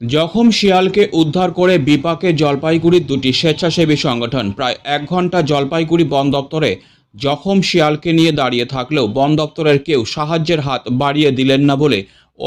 জখম শিয়ালকে উদ্ধার করে বিপাকে জলপাইগুড়ির দুটি স্বেচ্ছাসেবী সংগঠন। প্রায় 1 ঘন্টা জলপাইগুড়ি বন দপ্তরে জখম শিয়ালকে নিয়ে দাঁড়িয়ে থাকলেও বন দপ্তরের কেউ সাহায্যের হাত বাড়িয়ে দিলেন না বলে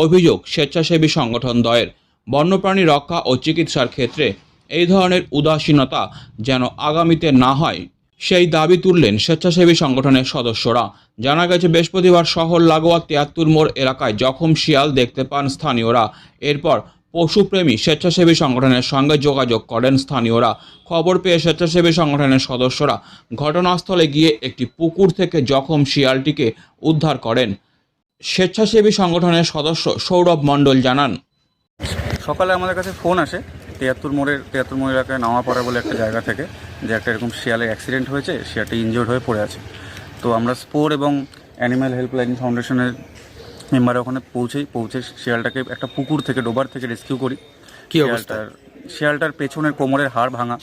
অভিযোগ স্বেচ্ছাসেবী সংগঠন দ্বয়ের। বন্যপ্রাণী রক্ষা ও চিকিৎসার ক্ষেত্রে এই ধরনের উদাসীনতা যেন আগামীতে না হয় সেই দাবি তুললেন স্বেচ্ছাসেবী সংগঠনের সদস্যরা। জানা গেছে, বৃহস্পতিবার শহর লাগোয়া ৭৩ মোড় এলাকায় জখম শিয়াল দেখতে পান স্থানীয়রা। এরপর পশুপ্রেমী স্বেচ্ছাসেবী সংগঠনের সঙ্গে যোগাযোগ করেন স্থানীয়রা। খবর পেয়ে স্বেচ্ছাসেবী সংগঠনের সদস্যরা ঘটনাস্থলে গিয়ে একটি পুকুর থেকে জখম শিয়ালটিকে উদ্ধার করেন। স্বেচ্ছাসেবী সংগঠনের সদস্য সৌরভ মণ্ডল জানান, সকালে আমাদের কাছে ফোন আসে ৭৩ মোড় এলাকায় নাওয়াপাড়া বলে একটা জায়গা থেকে, যে একটা এরকম শিয়ালের অ্যাক্সিডেন্ট হয়েছে, শিয়ালটি ইনজিওর্ড হয়ে পড়ে আছে। তো আমরা স্পোর এবং অ্যানিম্যাল হেল্পলাইন ফাউন্ডেশনের মেম্বাররা ওখানে পৌঁছে শিয়ালটাকে একটা পুকুর থেকে, ডোবার থেকে রেস্কিউ করি। শিয়ালটার পেছনের কোমরের হাড় ভাঙা,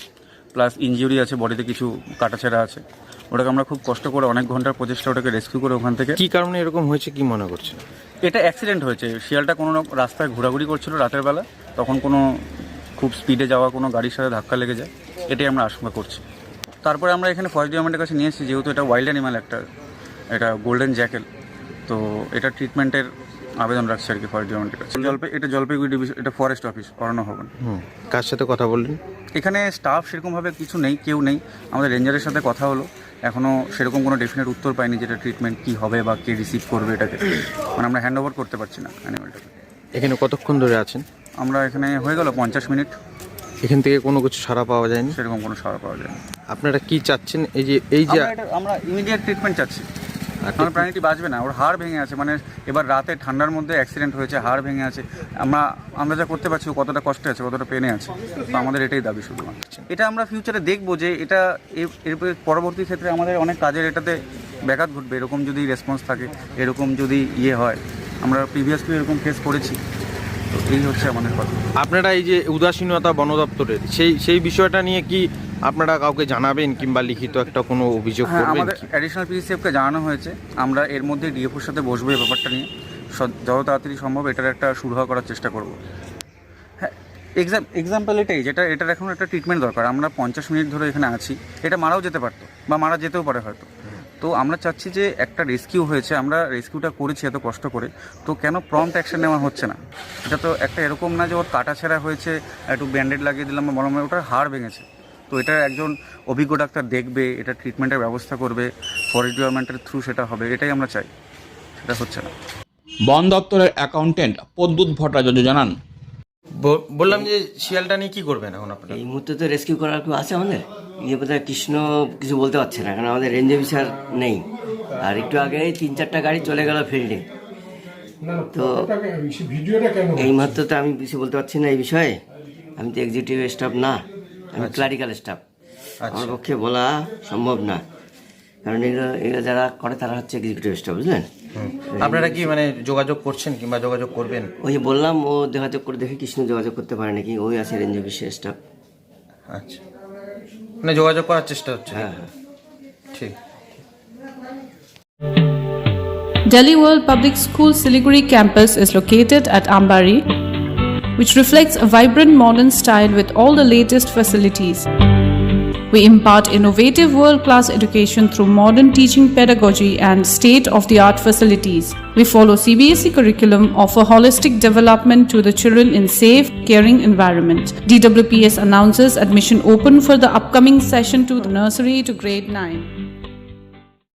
প্লাস ইনজিউরি আছে, বডিতে কিছু কাটাছেঁড়া আছে। ওটাকে আমরা খুব কষ্ট করে অনেক ঘন্টার প্রচেষ্টা ওটাকে রেস্কিউ করে ওখান থেকে। কী কারণে এরকম হয়েছে কি মনে করছে? এটা অ্যাক্সিডেন্ট হয়েছে। শিয়ালটা কোনো রাস্তায় ঘোরাঘুরি করছিল রাতের বেলা, তখন কোনো খুব স্পিডে যাওয়া কোনো গাড়ির সাথে ধাক্কা লেগে যায়, এটাই আমরা আশঙ্কা করছি। তারপরে আমরা এখানে ফরেস্ট ডিপার্টমেন্টের কাছে নিয়ে এসেছি, যেহেতু এটা ওয়াইল্ড অ্যানিমাল, এটা গোল্ডেন জ্যাকেল, তো এটা ট্রিটমেন্টের আবেদন রাখছে আর কি ফরেস্ট ডিপার্টমেন্টের কাছে। এটা জলপাইগুড়ি ডিভিশন, এটা ফরেস্ট অফিস, অরণ্য ভবন। কার সাথে কথা বললেন? এখানে স্টাফ সেরকমভাবে কিছু নেই, কেউ নেই। আমাদের রেঞ্জারের সাথে কথা হলো, এখনও সেরকম কোনো ডেফিনেট উত্তর পাইনি যেটা ট্রিটমেন্ট কী হবে বা কে রিসিভ করবে এটাকে, মানে আমরা হ্যান্ড ওভার করতে পারছি না অ্যানিমালটাকে। এখানে কতক্ষণ ধরে আছেন? আমরা এখানে হয়ে গেল 50 মিনিট। এখান থেকে কোনো কিছু সাড়া পাওয়া যায়নি? সেরকম কোনো সাড়া পাওয়া যায়নি। আপনারা কি চাচ্ছেন? আমরা ইমিডিয়েট ট্রিটমেন্ট চাচ্ছি। আমার প্রাণীটি বাঁচবে না, ওর হাড় ভেঙে আছে, মানে এবার রাতে ঠান্ডার মধ্যে অ্যাক্সিডেন্ট হয়েছে, হাড় ভেঙে আছে। আমরা যা করতে পারছি, ও কতটা কষ্টে আছে, কতটা পেনে আছে, তো আমাদের এটাই দাবি শুধুমাত্র। এটা আমরা ফিউচারে দেখবো যে এটা এর পরবর্তী ক্ষেত্রে আমাদের অনেক কাজের এটাতে ব্যাঘাত ঘটবে, এরকম যদি রেসপন্স থাকে, এরকম যদি হয়। আমরা প্রিভিয়াসলি এরকম ফেস করেছি, তো এই হচ্ছে আমাদের কথা। আপনারা এই যে উদাসীনতা বন দপ্তরের, সেই বিষয়টা নিয়ে কি আপনারা কাউকে জানাবেন কিংবা লিখিত একটা কোনো অভিযোগ করবেন? আমাদের অ্যাডিশনাল পিসিএফকে জানানো হয়েছে, আমরা এর মধ্যে ডিএফওর সাথে বসবো এই ব্যাপারটা নিয়ে, যত তাড়াতাড়ি সম্ভব এটার একটা সুরাহা করার চেষ্টা করব। হ্যাঁ, এক্সাম্পল এটার এখন একটা ট্রিটমেন্ট দরকার। আমরা 50 মিনিট ধরে এখানে আছি, এটা মারাও যেতে পারতো বা মারা যেতেও পারে হয়তো। তো আমরা চাচ্ছি যে একটা রেস্কিউ হয়েছে, আমরা রেস্কিউটা করেছি এত কষ্ট করে, তো কেন প্রম্পট অ্যাকশন নেওয়া হচ্ছে না? এটা তো একটা এরকম না যে ওর কাটাছেঁড়া হয়েছে, একটু ব্যান্ডেড লাগিয়ে দিলাম বা বরং ওটার হাড় ভেঙেছে, তো এটা একজন অভিজ্ঞ ডাক্তার দেখবে, এটা ট্রিটমেন্টের ব্যবস্থা করবে, ফরেস্ট ডিপার্টমেন্টের থ্রু সেটা হবে, এটাই আমরা চাই। সেটা হচ্ছে না। বন দপ্তরের অ্যাকাউন্টেন্ট প্রদ্যুৎ ভট্টাচার্য জানান, বললাম যে শিয়ালটা নিয়ে কি করবেন এখন আপনারা? এই মুহূর্তে তো রেস্কিউ করার কেউ আছে আমাদের, বোধহয় কৃষ্ণ কিছু বলতে পারছে না, কারণ আমাদের রেঞ্জ অফিসার নেই। আর একটু আগে 3-4টা গাড়ি চলে গেল ফিল্ডে, তো এই মুহূর্তে তো আমি কিছু বলতে পারছি না এই বিষয়ে। আমি তো এক্সিকিউটিভ স্টাফ না, আমি ক্লারিক্যাল স্টাফ, আমার পক্ষে বলা সম্ভব না, কারণ এগুলো যারা করে তারা হচ্ছে এক্সিকিউটিভ স্টাফ, বুঝলেন? আপনারা কি মানে যোগাযোগ করছেন কিংবা যোগাযোগ করবেন? ওই যে বললাম, ও যোগাযোগ করে দেখে কৃষ্ণ যোগাযোগ করতে পারে নাকি, ওই আছে রেঞ্জ অফিসের স্টাফ। আচ্ছা, মানে যোগাযোগ করার চেষ্টা হচ্ছে। হ্যাঁ, ঠিক। Delhi World Public School Siliguri campus is located at Ambari, which reflects a vibrant modern style with all the latest facilities. We impart innovative world-class education through modern teaching pedagogy and state-of-the-art facilities. We follow CBSE curriculum, offer holistic development to the children in safe, caring environment. DWPS announces admission open for the upcoming session to the nursery to grade 9.